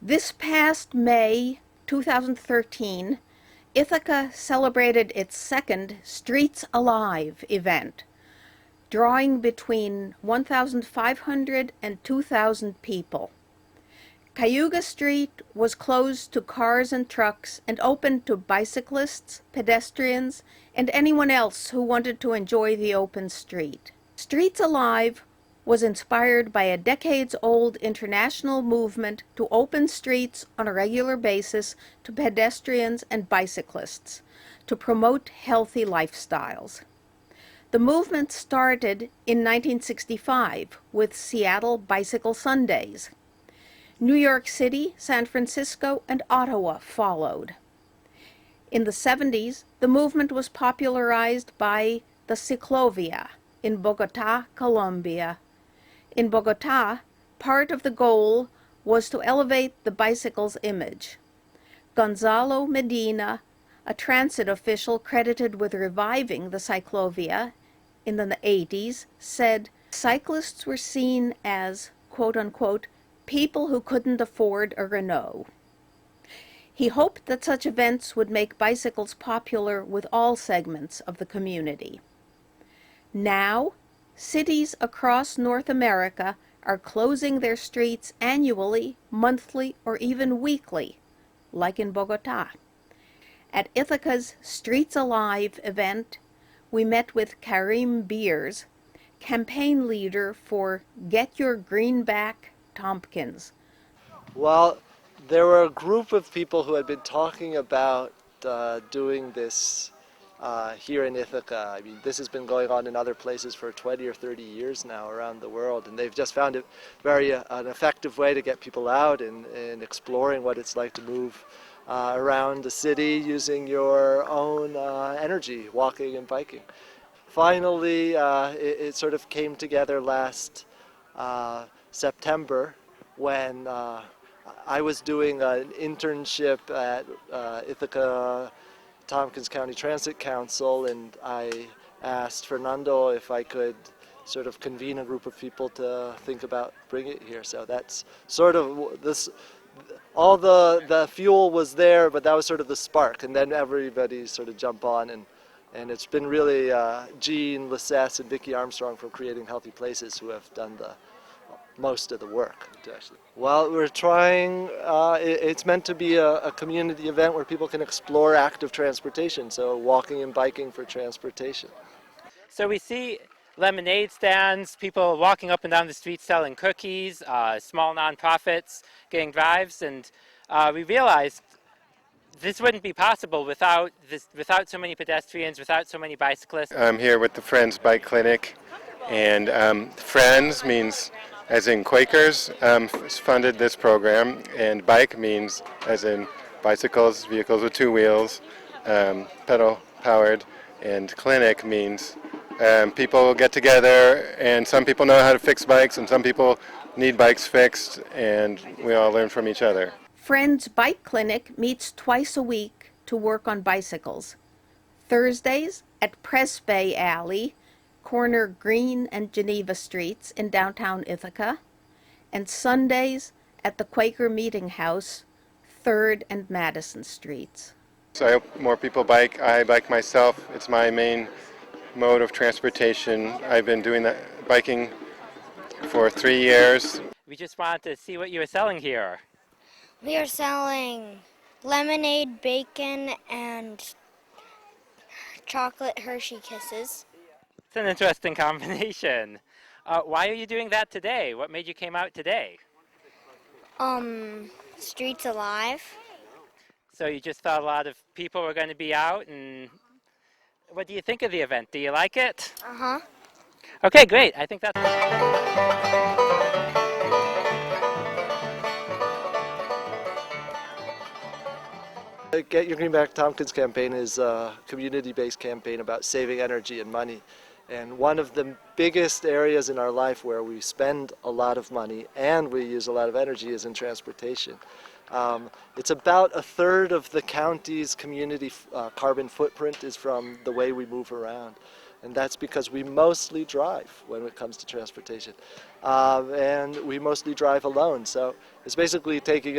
This past May 2013, Ithaca celebrated its second Streets Alive event, drawing between 1,500 and 2,000 people. Cayuga Street was closed to cars and trucks and open to bicyclists, pedestrians, and anyone else who wanted to enjoy the open street. Streets Alive was inspired by a decades-old international movement to open streets on a regular basis to pedestrians and bicyclists to promote healthy lifestyles. The movement started in 1965 with Seattle Bicycle Sundays. New York City, San Francisco, and Ottawa followed. In the 70s, the movement was popularized by the Ciclovia in Bogotá, Colombia. In Bogotá, part of the goal was to elevate the bicycle's image. Gonzalo Medina, a transit official credited with reviving the Ciclovia in the 80s, said cyclists were seen as, quote-unquote, people who couldn't afford a Renault. He hoped that such events would make bicycles popular with all segments of the community. Now, cities across North America are closing their streets annually, monthly, or even weekly, like in Bogotá. At Ithaca's Streets Alive event, we met with Karim, campaign leader for Get Your GreenBack Tompkins. Well, there were a group of people who had been talking about doing this here in Ithaca. I mean, this has been going on in other places for 20 or 30 years now around the world, and they've just found it very an effective way to get people out and exploring what it's like to move around the city using your own energy, walking and biking. Finally, it sort of came together last September when I was doing an internship at Ithaca Tompkins County Transit Council, and I asked Fernando if I could sort of convene a group of people to think about bringing it here. So that's sort of this, all the fuel was there, but that was sort of the spark, and then everybody sort of jumped on, and it's been really Jean Lissesse and Vicki Armstrong from Creating Healthy Places who have done the most of the work. Well, we're trying, it's meant to be a community event where people can explore active transportation, so walking and biking for transportation. So we see lemonade stands, people walking up and down the street selling cookies, small nonprofits getting drives, and we realized this wouldn't be possible without so many pedestrians, without so many bicyclists. I'm here with the Friends Bike Clinic, and Friends means as in Quakers funded this program, and bike means as in bicycles, vehicles with two wheels, pedal powered, and clinic means people get together, and some people know how to fix bikes and some people need bikes fixed, and we all learn from each other. Friends Bike Clinic meets twice a week to work on bicycles. Thursdays at Press Bay Alley, corner Green and Geneva Streets in downtown Ithaca, and Sundays at the Quaker Meeting House, 3rd and Madison Streets. So I hope more people bike. I bike myself. It's my main mode of transportation. I've been doing that biking for 3 years. We just wanted to see what you were selling here. We are selling lemonade, bacon, and chocolate Hershey Kisses. It's an interesting combination. Why are you doing that today? What made you came out today? Streets Alive. So you just thought a lot of people were going to be out, and what do you think of the event? Do you like it? Uh-huh. Okay, great. I think that's... Get Your GreenBack Tompkins campaign is a community-based campaign about saving energy and money. And one of the biggest areas in our life where we spend a lot of money and we use a lot of energy is in transportation. It's about 1/3 of the county's community carbon footprint is from the way we move around. And that's because we mostly drive when it comes to transportation. And we mostly drive alone. So it's basically taking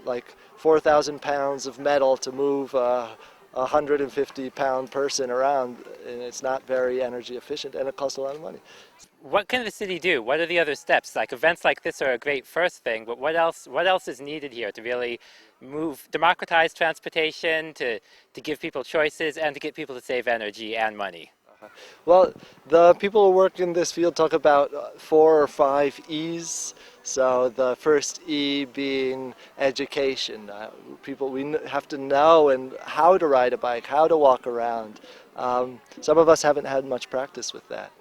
like 4,000 pounds of metal to move a 150-pound person around, and it's not very energy efficient, and it costs a lot of money. What can the city do? What are the other steps? Like events like this are a great first thing, but what else is needed here to really democratize transportation, to give people choices, and to get people to save energy and money? Well, the people who work in this field talk about 4 or 5 E's. So the first E being education. We have to know and how to ride a bike, how to walk around. Some of us haven't had much practice with that.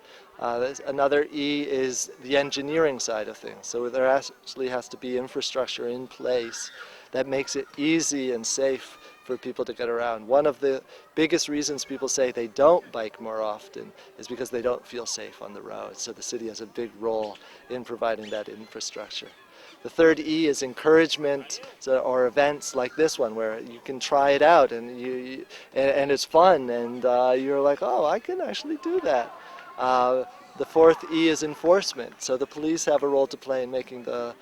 Another E is the engineering side of things. So there actually has to be infrastructure in place that makes it easy and safe for people to get around. One of the biggest reasons people say they don't bike more often is because they don't feel safe on the road. So the city has a big role in providing that infrastructure. The third E is encouragement, or events like this one where you can try it out and it's fun, and you're like, oh, I can actually do that. The fourth E is enforcement. So the police have a role to play in making the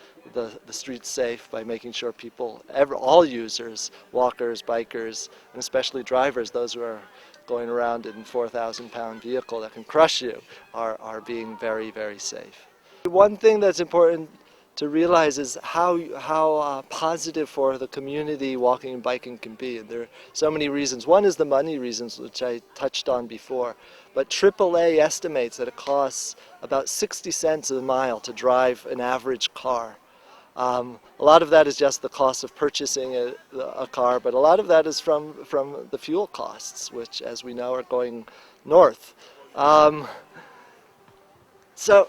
streets safe by making sure people, all users, walkers, bikers, and especially drivers, those who are going around in 4,000-pound vehicle that can crush you, are being very, very safe. One thing that's important to realize is how positive for the community walking and biking can be. And there are so many reasons. One is the money reasons, which I touched on before. But AAA estimates that it costs about 60 cents a mile to drive an average car. A lot of that is just the cost of purchasing a car, but a lot of that is from the fuel costs, which, as we know, are going north. So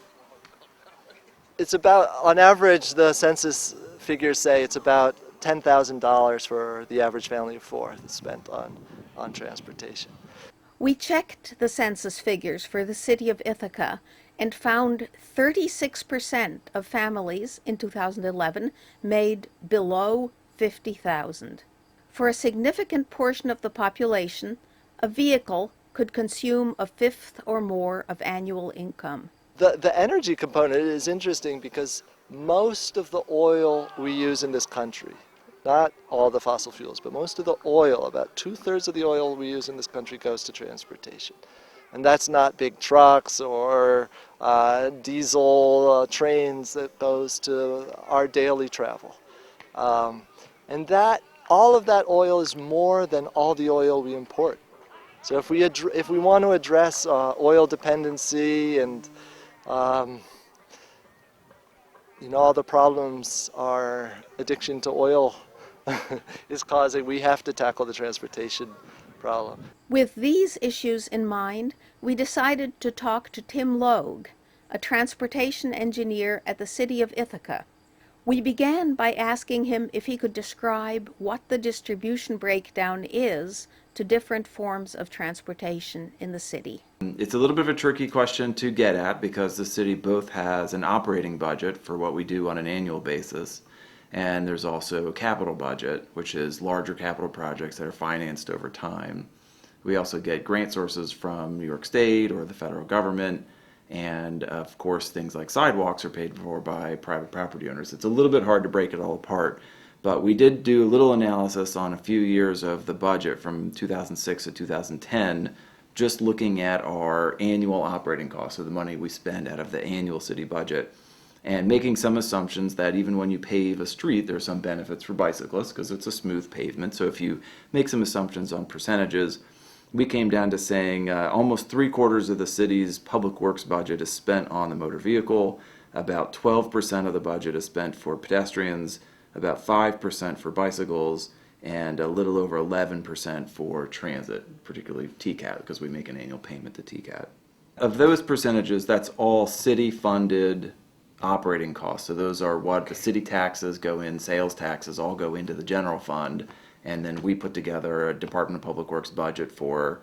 it's about, on average, the census figures say it's about $10,000 for the average family of 4 that's spent on transportation. We checked the census figures for the city of Ithaca and found 36% of families in 2011 made below $50,000. For a significant portion of the population, a vehicle could consume a fifth or more of annual income. The energy component is interesting because most of the oil we use in this country, not all the fossil fuels, but most of the oil, about 2/3 of the oil we use in this country goes to transportation. And that's not big trucks or diesel trains, that goes to our daily travel. And all of that oil is more than all the oil we import. So if we want to address oil dependency and all the problems our addiction to oil is causing, we have to tackle the transportation problem. With these issues in mind, we decided to talk to Tim Logue, a transportation engineer at the city of Ithaca. We began by asking him if he could describe what the distribution breakdown is to different forms of transportation in the city. It's a little bit of a tricky question to get at because the city both has an operating budget for what we do on an annual basis, and there's also a capital budget, which is larger capital projects that are financed over time. We also get grant sources from New York State or the federal government, and of course things like sidewalks are paid for by private property owners. It's a little bit hard to break it all apart, but we did do a little analysis on a few years of the budget from 2006 to 2010, just looking at our annual operating costs, so the money we spend out of the annual city budget, and making some assumptions that even when you pave a street, there's some benefits for bicyclists because it's a smooth pavement. So if you make some assumptions on percentages, we came down to saying almost 3/4 of the city's public works budget is spent on the motor vehicle, about 12% of the budget is spent for pedestrians, about 5% for bicycles, and a little over 11% for transit, particularly TCAT, because we make an annual payment to TCAT. Of those percentages, that's all city-funded operating costs. So those are what the city taxes go in, sales taxes all go into the general fund, and then we put together a Department of Public Works budget for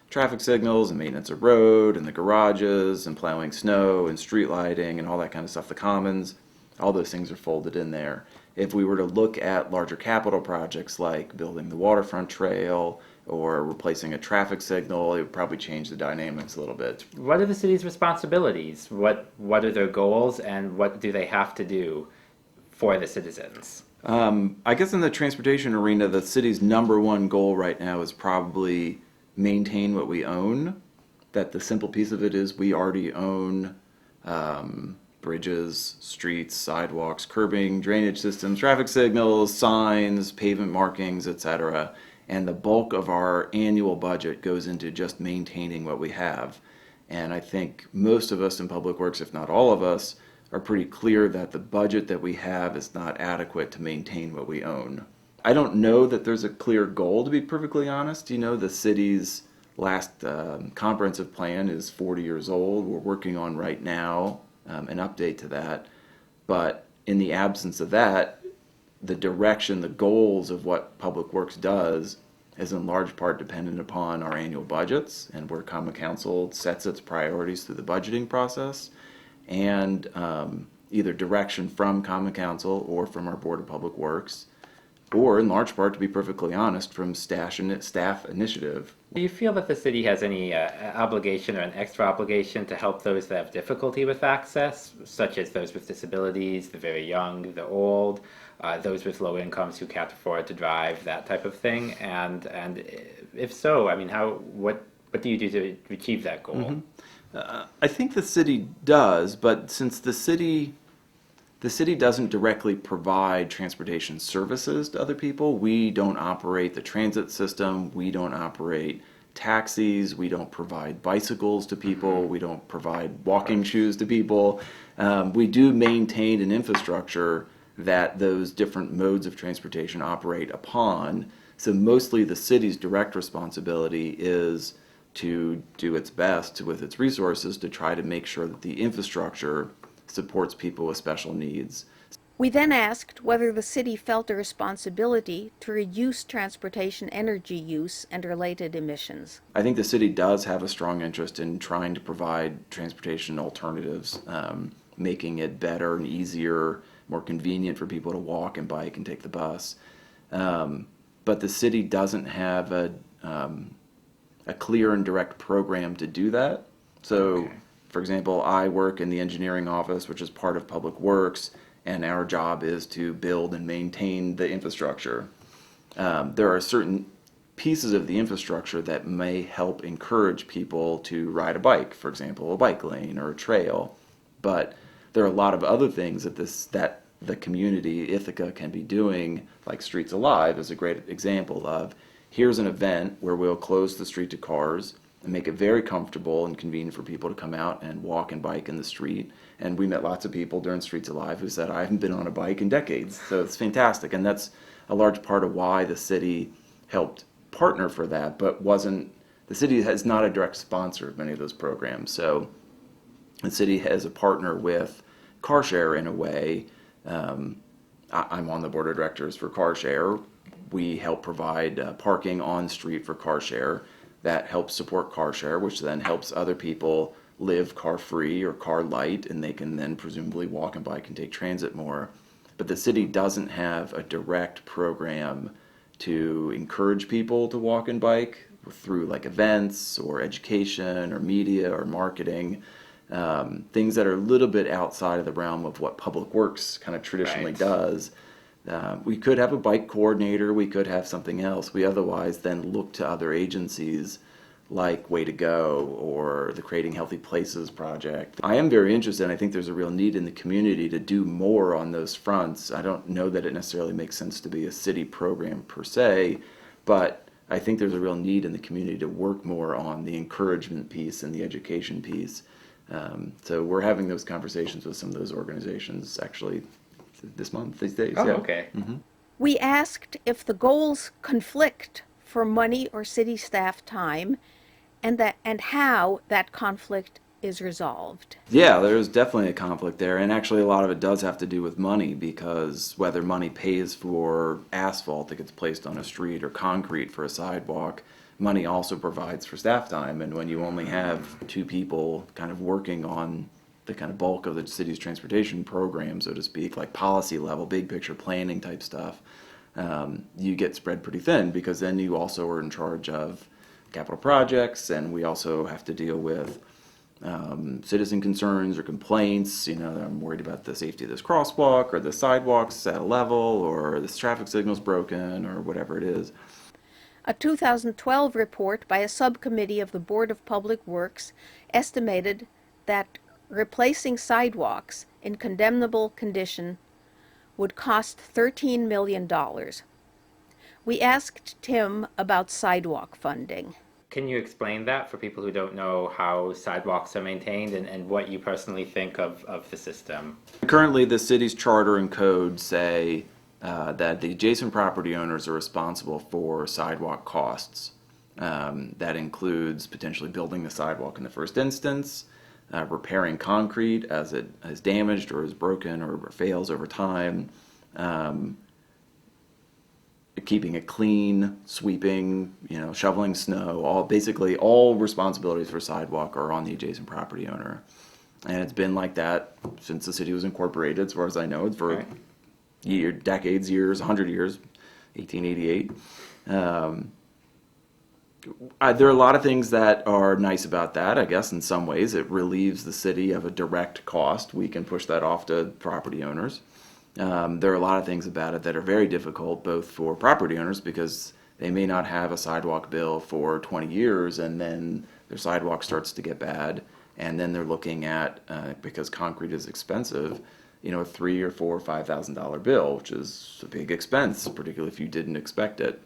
traffic signals and maintenance of road and the garages and plowing snow and street lighting and all that kind of stuff, the commons, all those things are folded in there. If we were to look at larger capital projects like building the waterfront trail or replacing a traffic signal, it would probably change the dynamics a little bit. What are the city's responsibilities? What are their goals, and what do they have to do for the citizens? I guess in the transportation arena, the city's number one goal right now is probably maintain what we own. That the simple piece of it is we already own bridges, streets, sidewalks, curbing, drainage systems, traffic signals, signs, pavement markings, etc. And the bulk of our annual budget goes into just maintaining what we have. And I think most of us in Public Works, if not all of us, are pretty clear that the budget that we have is not adequate to maintain what we own. I don't know that there's a clear goal, to be perfectly honest. You know, the city's last comprehensive plan is 40 years old. We're working on right now an update to that. But in the absence of that, the direction, the goals of what Public Works does is in large part dependent upon our annual budgets and where Common Council sets its priorities through the budgeting process, and either direction from Common Council or from our Board of Public Works, or in large part, to be perfectly honest, from staff initiative. Do you feel that the city has any obligation or an extra obligation to help those that have difficulty with access, such as those with disabilities, the very young, the old, those with low incomes who can't afford to drive, that type of thing? And if so, I mean, what do you do to achieve that goal? Mm-hmm. I think the city does, but since the city doesn't directly provide transportation services to other people. We don't operate the transit system. We don't operate taxis. We don't provide bicycles to people. We don't provide walking shoes to people. We do maintain an infrastructure that those different modes of transportation operate upon. So mostly the city's direct responsibility is to do its best with its resources to try to make sure that the infrastructure supports people with special needs. We then asked whether the city felt a responsibility to reduce transportation energy use and related emissions. I think the city does have a strong interest in trying to provide transportation alternatives, making it better and easier, more convenient for people to walk and bike and take the bus. But the city doesn't have a clear and direct program to do that. So, for example, I work in the engineering office, which is part of Public Works, and our job is to build and maintain the infrastructure. There are certain pieces of the infrastructure that may help encourage people to ride a bike, for example, a bike lane or a trail. But there are a lot of other things that the community, Ithaca, can be doing, like Streets Alive is a great example of, here's an event where we'll close the street to cars and make it very comfortable and convenient for people to come out and walk and bike in the street. And we met lots of people during Streets Alive who said, I haven't been on a bike in decades. So it's fantastic. And that's a large part of why the city helped partner for that, but the city is not a direct sponsor of many of those programs. So the city has a partner with CarShare in a way. I'm on the board of directors for CarShare. We help provide parking on street for CarShare. That helps support CarShare, which then helps other people live car-free or car-light, and they can then presumably walk and bike and take transit more. But the city doesn't have a direct program to encourage people to walk and bike through like events or education or media or marketing, things that are a little bit outside of the realm of what Public Works kind of traditionally does. We could have a bike coordinator, we could have something else. We otherwise then look to other agencies like Way to Go or the Creating Healthy Places project. I am very interested, and I think there's a real need in the community to do more on those fronts. I don't know that it necessarily makes sense to be a city program per se, but I think there's a real need in the community to work more on the encouragement piece and the education piece. So we're having those conversations with some of those organizations actually this month, these days. Oh, yeah. okay. Mm-hmm. We asked if the goals conflict for money or city staff time, and how that conflict is resolved. Yeah, there's definitely a conflict there, and actually a lot of it does have to do with money, because whether money pays for asphalt that gets placed on a street or concrete for a sidewalk, money also provides for staff time. And when you only have two people kind of working on the kind of bulk of the city's transportation program, so to speak, like policy level, big picture planning type stuff, you get spread pretty thin, because then you also are in charge of capital projects, and we also have to deal with citizen concerns or complaints. I'm worried about the safety of this crosswalk, or the sidewalks at a level, or this traffic signal's broken, or whatever it is. A 2012 report by a subcommittee of the Board of Public Works estimated that replacing sidewalks in condemnable condition would cost $13 million. We asked Tim about sidewalk funding. Can you explain that for people who don't know how sidewalks are maintained and what you personally think of the system? Currently, the city's charter and code say that the adjacent property owners are responsible for sidewalk costs. That includes potentially building the sidewalk in the first instance, repairing concrete as it is damaged or is broken or fails over time, keeping it clean, sweeping, shoveling snow. Basically all responsibilities for sidewalk are on the adjacent property owner. And it's been like that since the city was incorporated, as far as I know, for decades, years, 100 years, 1888. There are a lot of things that are nice about that, I guess. In some ways, it relieves the city of a direct cost. We can push that off to property owners. There are a lot of things about it that are very difficult, both for property owners, because they may not have a sidewalk bill for 20 years, and then their sidewalk starts to get bad, and then they're looking at, because concrete is expensive, a $3,000 or $4,000 or $5,000 bill, which is a big expense, particularly if you didn't expect it.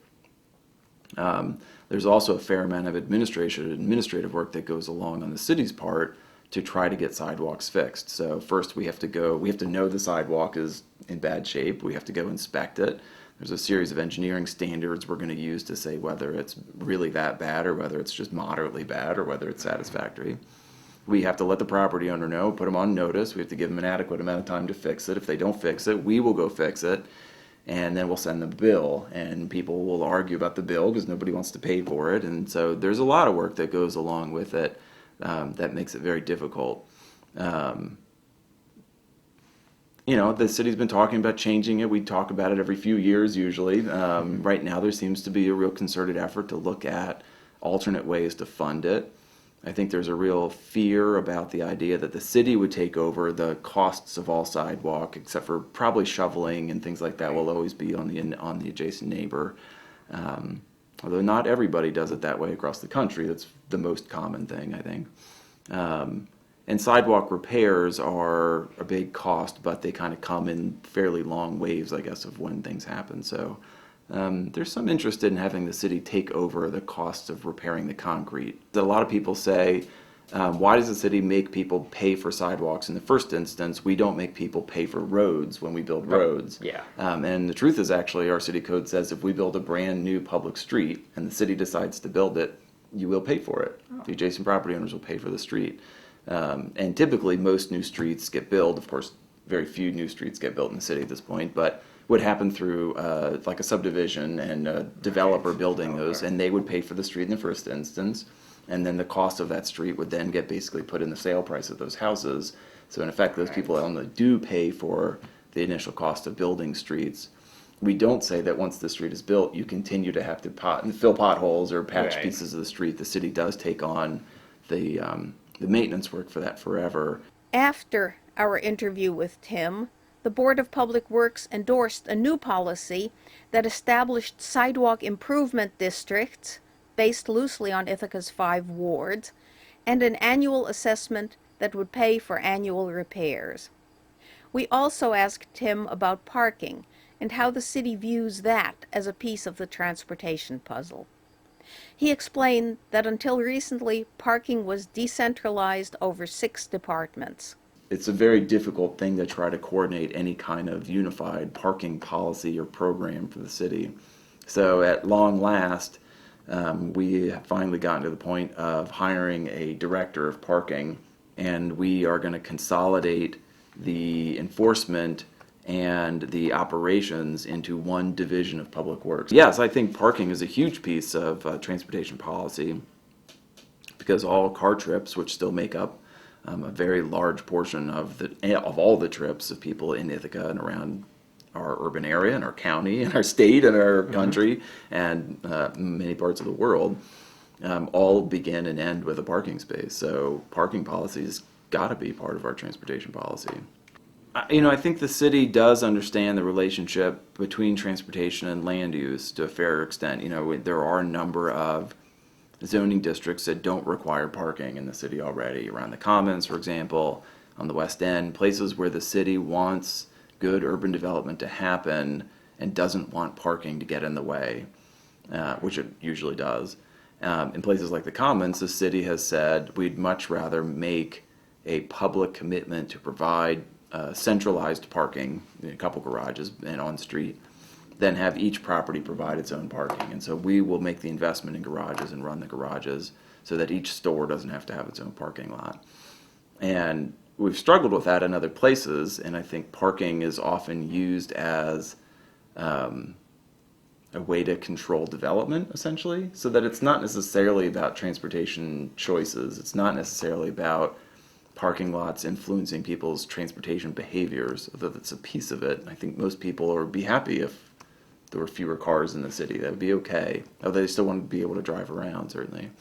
There's also a fair amount of administrative work that goes along on the city's part to try to get sidewalks fixed. So first we have to know the sidewalk is in bad shape. We have to go inspect it. There's a series of engineering standards we're going to use to say whether it's really that bad, or whether it's just moderately bad, or whether it's satisfactory. We have to let the property owner know, put them on notice. We have to give them an adequate amount of time to fix it. If they don't fix it, we will go fix it, and then we'll send them a bill. And people will argue about the bill because nobody wants to pay for it. And so there's a lot of work that goes along with it that makes it very difficult. The city's been talking about changing it. We talk about it every few years usually. Right now there seems to be a real concerted effort to look at alternate ways to fund it. I think there's a real fear about the idea that the city would take over the costs of all sidewalk, except for probably shoveling and things like that will always be on the adjacent neighbor. Although not everybody does it that way across the country. That's the most common thing, I think. And sidewalk repairs are a big cost, but they kind of come in fairly long waves, I guess, of when things happen. So there's some interest in having the city take over the costs of repairing the concrete. A lot of people say, why does the city make people pay for sidewalks in the first instance? We don't make people pay for roads when we build roads. Yeah. And the truth is, actually, our city code says if we build a brand new public street and the city decides to build it, you will pay for it. The adjacent property owners will pay for the street. And typically most new streets get built. Of course, very few new streets get built in the city at this point, but would happen through like a subdivision and a developer building those, and they would pay for the street in the first instance, and then the cost of that street would then get basically put in the sale price of those houses. So in effect, those people only do pay for the initial cost of building streets. We don't say that once the street is built, you continue to have to fill potholes or patch pieces of the street. The city does take on the maintenance work for that forever. After our interview with Tim, the Board of Public Works endorsed a new policy that established sidewalk improvement districts based loosely on Ithaca's 5 wards, and an annual assessment that would pay for annual repairs. We also asked Tim about parking and how the city views that as a piece of the transportation puzzle. He explained that until recently, parking was decentralized over 6 departments. It's a very difficult thing to try to coordinate any kind of unified parking policy or program for the city. So at long last, we have finally gotten to the point of hiring a director of parking, and we are going to consolidate the enforcement and the operations into one division of public works. Yes, I think parking is a huge piece of transportation policy, because all car trips, which still make up a very large portion of all the trips of people in Ithaca and around our urban area and our county and our state and our country and many parts of the world all begin and end with a parking space. So parking policy's got to be part of our transportation policy. I think the city does understand the relationship between transportation and land use to a fair extent. There are a number of zoning districts that don't require parking in the city already, around the Commons, for example, on the West End, places where the city wants good urban development to happen and doesn't want parking to get in the way, which it usually does. In places like the Commons, the city has said we'd much rather make a public commitment to provide centralized parking, a couple garages and on street, than have each property provide its own parking. And so we will make the investment in garages and run the garages so that each store doesn't have to have its own parking lot. And we've struggled with that in other places, and I think parking is often used as a way to control development, essentially, so that it's not necessarily about transportation choices. It's not necessarily about parking lots influencing people's transportation behaviors, although that's a piece of it. I think most people would be happy if there were fewer cars in the city. That would be okay. Although they still want to be able to drive around, certainly.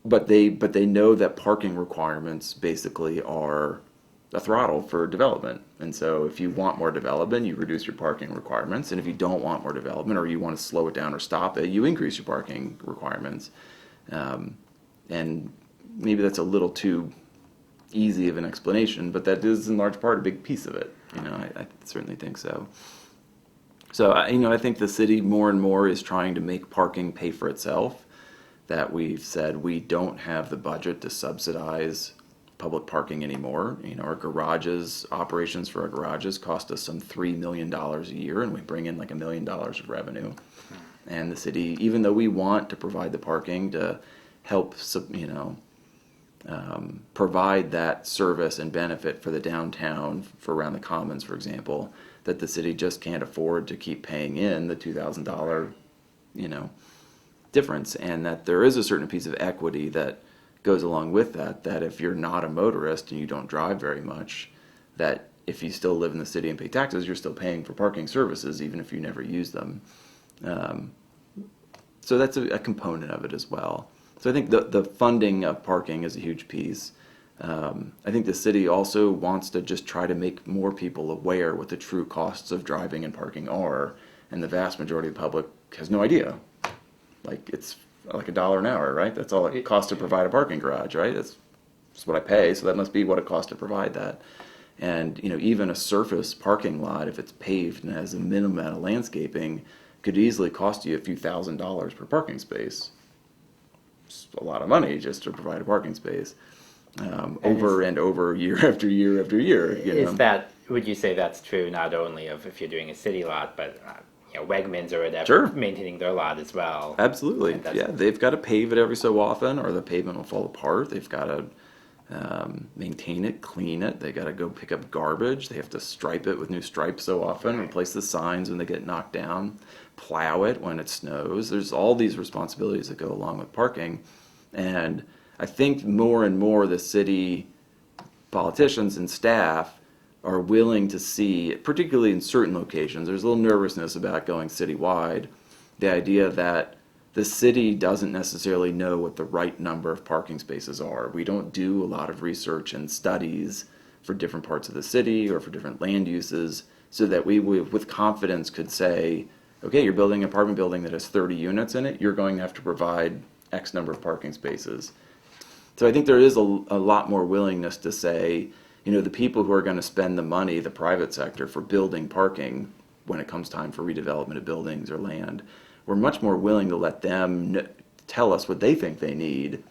But they know that parking requirements basically are a throttle for development. And so if you want more development, you reduce your parking requirements. And if you don't want more development, or you want to slow it down or stop it, you increase your parking requirements. And maybe that's a little too easy of an explanation, but that is in large part a big piece of it. I certainly think so. So, I think the city more and more is trying to make parking pay for itself. That we've said we don't have the budget to subsidize public parking anymore. Our garages, operations for our garages cost us some $3 million a year, and we bring in like $1 million of revenue. And the city, even though we want to provide the parking to help, provide that service and benefit for the downtown, for around the Commons, for example, that the city just can't afford to keep paying in the $2,000, difference, and that there is a certain piece of equity that goes along with that, that if you're not a motorist and you don't drive very much, that if you still live in the city and pay taxes, you're still paying for parking services, even if you never use them. So that's a component of it as well. So I think the funding of parking is a huge piece. I think the city also wants to just try to make more people aware what the true costs of driving and parking are, and the vast majority of the public has no idea. Like, it's like $1 an hour, right? That's all it costs to provide a parking garage, right? That's what I pay, so that must be what it costs to provide that. And even a surface parking lot, if it's paved and has a minimum amount of landscaping, could easily cost you a few $1,000s per parking space. It's a lot of money just to provide a parking space, over and over, year after year after year. Would you say that's true not only of if you're doing a city lot, but Wegmans or whatever, Sure, maintaining their lot as well? Absolutely. Yeah, they've got to pave it every so often, or the pavement will fall apart. They've got to maintain it, clean it. They got to go pick up garbage. They have to stripe it with new stripes so often, replace the signs when they get knocked down, plow it when it snows. There's all these responsibilities that go along with parking. And I think more and more the city politicians and staff are willing to see, particularly in certain locations, there's a little nervousness about going citywide, the idea that the city doesn't necessarily know what the right number of parking spaces are. We don't do a lot of research and studies for different parts of the city or for different land uses, so that we with confidence could say, okay, you're building an apartment building that has 30 units in it, you're going to have to provide X number of parking spaces. So I think there is a lot more willingness to say, the people who are going to spend the money, the private sector, for building parking when it comes time for redevelopment of buildings or land, we're much more willing to let them tell us what they think they need.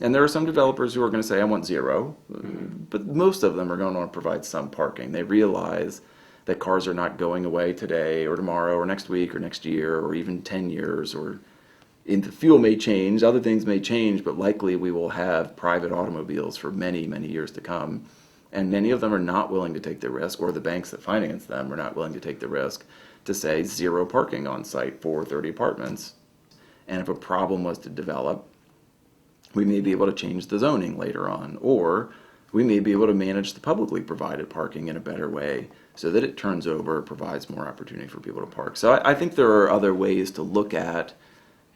And there are some developers who are going to say, I want zero, but most of them are going to want to provide some parking. They realize that cars are not going away today or tomorrow or next week or next year or even 10 years, or the fuel may change, other things may change, but likely we will have private automobiles for many, many years to come. And many of them are not willing to take the risk, or the banks that finance them are not willing to take the risk to say zero parking on site for 30 apartments. And if a problem was to develop, we may be able to change the zoning later on, or we may be able to manage the publicly provided parking in a better way so that it turns over, provides more opportunity for people to park. So I think there are other ways to look at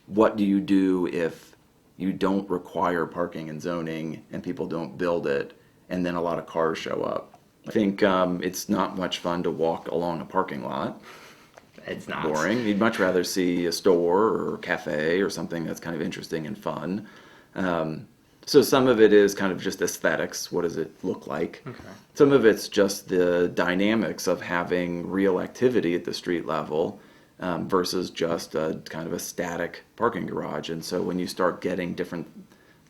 what do you do if you don't require parking and zoning and people don't build it and then a lot of cars show up. I think it's not much fun to walk along a parking lot. It's not. Boring. You'd much rather see a store or a cafe or something that's kind of interesting and fun. So some of it is kind of just aesthetics. What does it look like? Okay. Some of it's just the dynamics of having real activity at the street level versus just a kind of a static parking garage. And so when you start getting different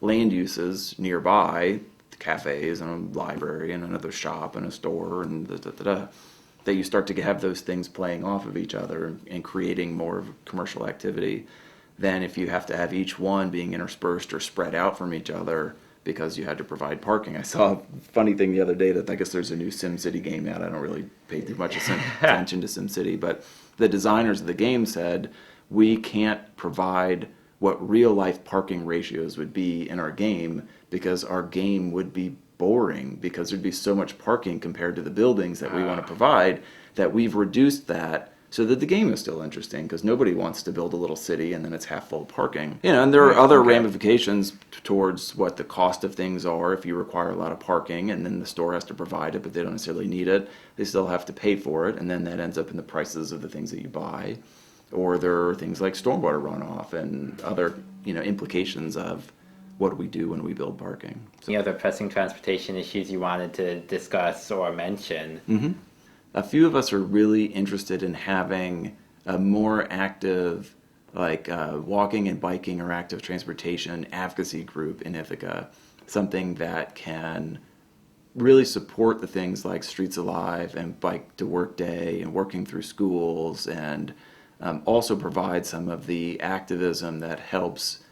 land uses nearby, cafes and a library and another shop and a store and that you start to have those things playing off of each other and creating more of commercial activity than if you have to have each one being interspersed or spread out from each other because you had to provide parking. I saw a funny thing the other day that I guess there's a new SimCity game out. I don't really pay too much attention to SimCity, but the designers of the game said, we can't provide what real life parking ratios would be in our game because our game would be boring because there'd be so much parking compared to the buildings that we want to provide that we've reduced that so that the game is still interesting because nobody wants to build a little city and then it's half full of parking. You know, and there are other ramifications towards what the cost of things are. If you require a lot of parking and then the store has to provide it but they don't necessarily need it, they still have to pay for it and then that ends up in the prices of the things that you buy. Or there are things like stormwater runoff and other, implications of what do we do when we build parking. So, Any other pressing transportation issues you wanted to discuss or mention? a few of us are really interested in having a more active, walking and biking or active transportation advocacy group in Ithaca, something that can really support the things like Streets Alive and Bike to Work Day and working through schools and also provide some of the activism that helps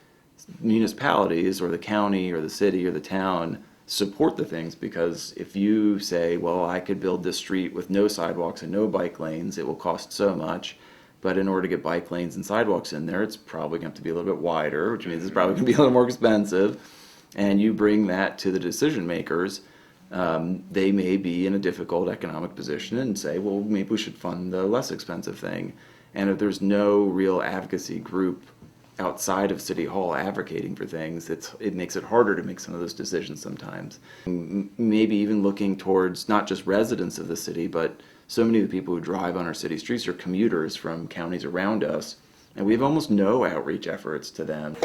municipalities or the county or the city or the town support the things, because if you say, well, I could build this street with no sidewalks and no bike lanes, it will cost so much, but in order to get bike lanes and sidewalks in there, it's probably going to have to be a little bit wider, which means it's probably going to be a little more expensive, and you bring that to the decision makers, they may be in a difficult economic position and say, well, maybe we should fund the less expensive thing. And if there's no real advocacy group outside of City Hall advocating for things, it makes it harder to make some of those decisions sometimes. Maybe even looking towards not just residents of the city, but so many of the people who drive on our city streets are commuters from counties around us, and we have almost no outreach efforts to them.